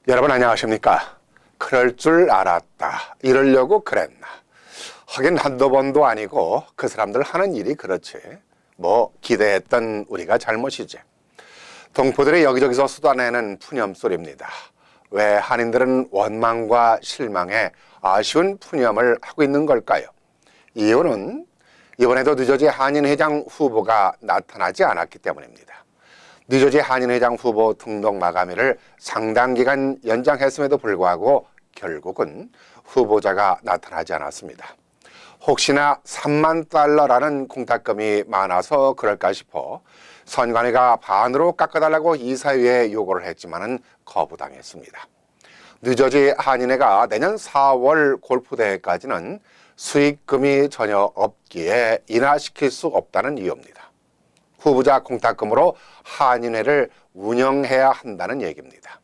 여러분 안녕하십니까? 그럴 줄 알았다. 이러려고 그랬나? 하긴 한두 번도 아니고 그 사람들 하는 일이 그렇지. 뭐 기대했던 우리가 잘못이지. 동포들이 여기저기서 쏟아내는 푸념소리입니다. 왜 한인들은 원망과 실망에 아쉬운 푸념을 하고 있는 걸까요? 이유는 이번에도 뉴저지 한인회장 후보가 나타나지 않았기 때문입니다. 뉴저지 한인회장 후보 등록 마감일을 상당 기간 연장했음에도 불구하고 결국은 후보자가 나타나지 않았습니다. 혹시나 3만 달러라는 공탁금이 많아서 그럴까 싶어 선관위가 반으로 깎아달라고 이사회에 요구를 했지만은 거부당했습니다. 뉴저지 한인회가 내년 4월 골프대회까지는 수익금이 전혀 없기에 인하시킬 수 없다는 이유입니다. 후보자 공탁금으로 한인회를 운영해야 한다는 얘기입니다.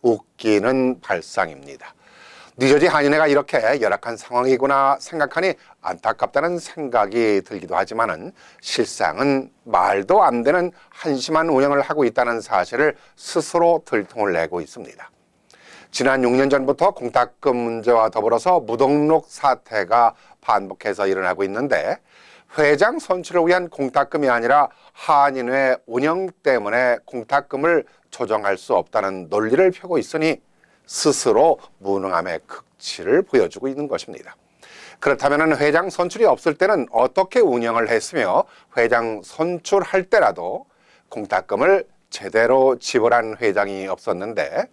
웃기는 발상입니다. 뉴저지 한인회가 이렇게 열악한 상황이구나 생각하니 안타깝다는 생각이 들기도 하지만은 실상은 말도 안 되는 한심한 운영을 하고 있다는 사실을 스스로 들통을 내고 있습니다. 지난 6년 전부터 공탁금 문제와 더불어서 무등록 사태가 반복해서 일어나고 있는데 회장 선출을 위한 공탁금이 아니라 한인회 운영 때문에 공탁금을 조정할 수 없다는 논리를 펴고 있으니 스스로 무능함의 극치를 보여주고 있는 것입니다. 그렇다면 회장 선출이 없을 때는 어떻게 운영을 했으며 회장 선출할 때라도 공탁금을 제대로 지불한 회장이 없었는데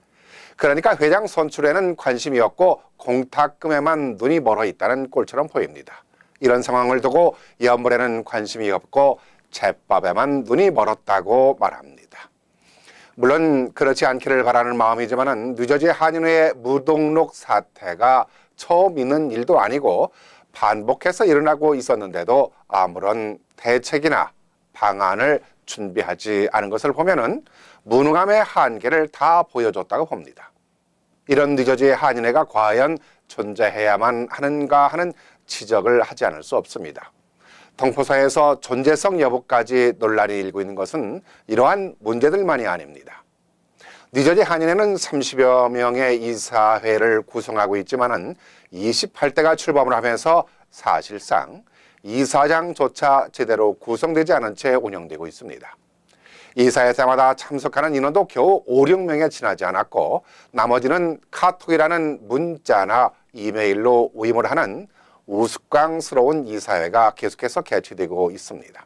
그러니까 회장 선출에는 관심이 없고 공탁금에만 눈이 멀어 있다는 꼴처럼 보입니다. 이런 상황을 두고 연물에는 관심이 없고 잿밥에만 눈이 멀었다고 말합니다. 물론 그렇지 않기를 바라는 마음이지만 뉴저지 한인회의 무등록 사태가 처음 있는 일도 아니고 반복해서 일어나고 있었는데도 아무런 대책이나 방안을 준비하지 않은 것을 보면은 무능함의 한계를 다 보여줬다고 봅니다. 이런 뉴저지 한인회가 과연 존재해야만 하는가 하는 지적을 하지 않을 수 없습니다. 동포사에서 존재성 여부까지 논란이 일고 있는 것은 이러한 문제들만이 아닙니다. 뉴저지 한인회는 30여 명의 이사회를 구성하고 있지만은 28대가 출범을 하면서 사실상 이사장조차 제대로 구성되지 않은 채 운영되고 있습니다. 이사회마다 참석하는 인원도 겨우 5, 6명에 지나지 않았고 나머지는 카톡이라는 문자나 이메일로 위임을 하는 우스꽝스러운 이사회가 계속해서 개최되고 있습니다.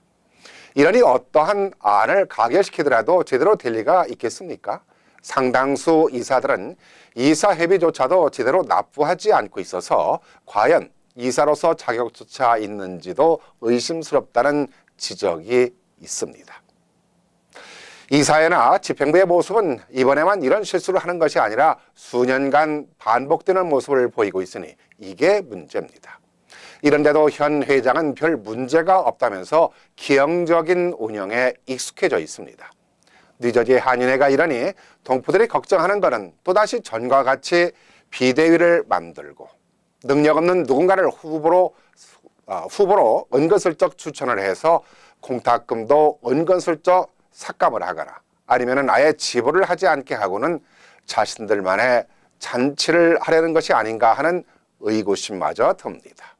이러니 어떠한 안을 가결시키더라도 제대로 될 리가 있겠습니까? 상당수 이사들은 이사회비조차도 제대로 납부하지 않고 있어서 과연 이사로서 자격조차 있는지도 의심스럽다는 지적이 있습니다. 이사회나 집행부의 모습은 이번에만 이런 실수를 하는 것이 아니라 수년간 반복되는 모습을 보이고 있으니 이게 문제입니다. 이런데도 현 회장은 별 문제가 없다면서 기형적인 운영에 익숙해져 있습니다. 뉴저지 한인회가 이러니 동포들이 걱정하는 것은 또다시 전과 같이 비대위를 만들고 능력 없는 누군가를 후보로 은근슬쩍 추천을 해서 공탁금도 은근슬쩍 삭감을 하거나 아니면 아예 지불을 하지 않게 하고는 자신들만의 잔치를 하려는 것이 아닌가 하는 의구심마저 듭니다.